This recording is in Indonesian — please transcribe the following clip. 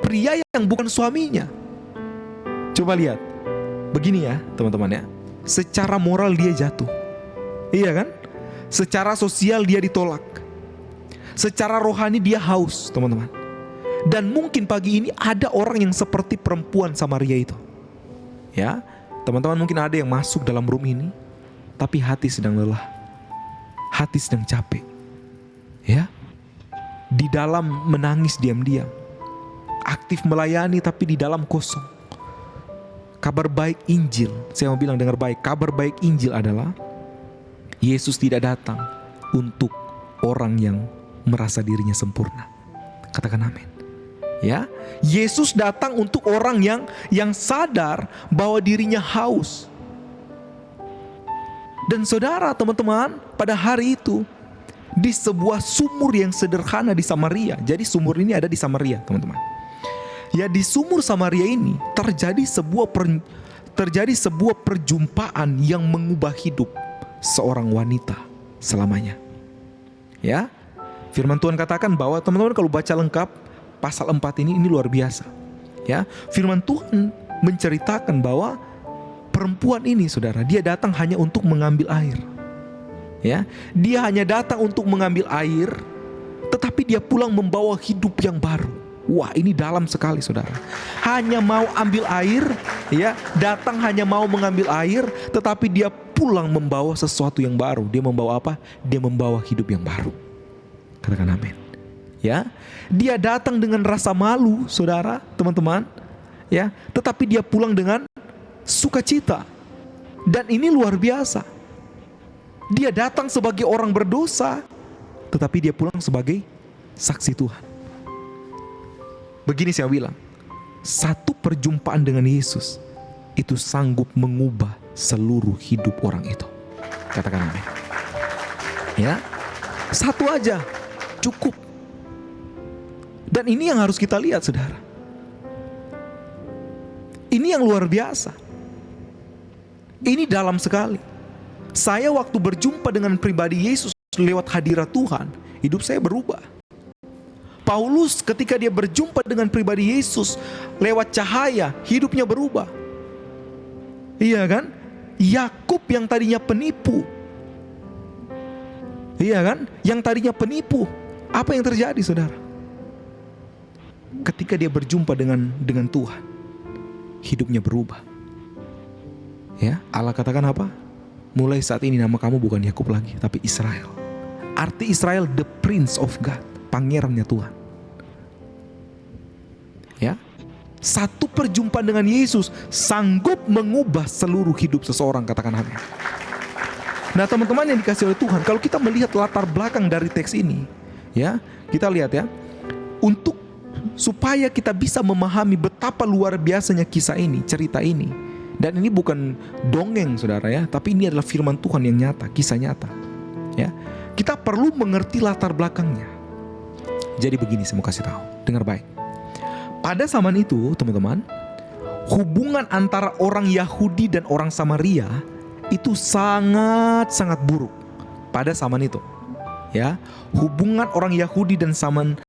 pria yang bukan suaminya. Coba lihat. Begini ya teman-teman ya. Secara moral dia jatuh. Iya kan? Secara sosial dia ditolak. Secara rohani dia haus, teman-teman. Dan mungkin pagi ini ada orang yang seperti perempuan Samaria itu. Ya, teman-teman mungkin ada yang masuk dalam room ini, tapi hati sedang lelah. Hati sedang capek. Ya. Di dalam menangis diam-diam. Aktif melayani tapi di dalam kosong. Kabar baik Injil, saya mau bilang dengar baik, kabar baik Injil adalah Yesus tidak datang untuk orang yang merasa dirinya sempurna. Katakan amin. Ya, Yesus datang untuk orang yang sadar bahwa dirinya haus. Dan saudara, teman-teman, pada hari itu di sebuah sumur yang sederhana di Samaria. Jadi sumur ini ada di Samaria, teman-teman. Ya, di sumur Samaria ini terjadi sebuah perjumpaan yang mengubah hidup seorang wanita selamanya. Ya, firman Tuhan katakan bahwa teman-teman kalau baca lengkap pasal 4 ini luar biasa. Ya, firman Tuhan menceritakan bahwa perempuan ini, saudara, dia datang hanya untuk mengambil air. Ya, dia hanya datang untuk mengambil air, tetapi dia pulang membawa hidup yang baru. Wah, ini dalam sekali, saudara. Hanya mau ambil air, ya, datang hanya mau mengambil air, tetapi dia pulang membawa sesuatu yang baru. Dia membawa apa? Dia membawa hidup yang baru. Katakan amin. Ya, dia datang dengan rasa malu, saudara, teman-teman, ya, tetapi dia pulang dengan sukacita. Dan ini luar biasa. Dia datang sebagai orang berdosa, tetapi dia pulang sebagai saksi Tuhan. Begini saya bilang, satu perjumpaan dengan Yesus itu sanggup mengubah seluruh hidup orang itu. Katakan amin. Ya, satu aja cukup. Dan ini yang harus kita lihat, saudara. Ini yang luar biasa. Ini dalam sekali. Saya waktu berjumpa dengan pribadi Yesus lewat hadirat Tuhan, hidup saya berubah. Paulus ketika dia berjumpa dengan pribadi Yesus lewat cahaya, hidupnya berubah. Iya kan? Yakub yang tadinya penipu. Iya kan? Yang tadinya penipu. Apa yang terjadi, saudara? Ketika dia berjumpa dengan Tuhan, hidupnya berubah. Ya, Allah katakan apa? Mulai saat ini nama kamu bukan Yakub lagi, tapi Israel. Arti Israel, the Prince of God, pangerannya Tuhan. Ya, satu perjumpaan dengan Yesus sanggup mengubah seluruh hidup seseorang. Katakan amin. Nah, teman-teman yang dikasih oleh Tuhan, kalau kita melihat latar belakang dari teks ini, ya, kita lihat ya, untuk supaya kita bisa memahami betapa luar biasanya kisah ini, cerita ini. Dan ini bukan dongeng, saudara ya, tapi ini adalah firman Tuhan yang nyata, kisah nyata. Ya, kita perlu mengerti latar belakangnya. Jadi begini, saya mau kasih tahu, dengar baik. Pada zaman itu, teman-teman, hubungan antara orang Yahudi dan orang Samaria itu sangat-sangat buruk pada zaman itu. Ya, hubungan orang Yahudi dan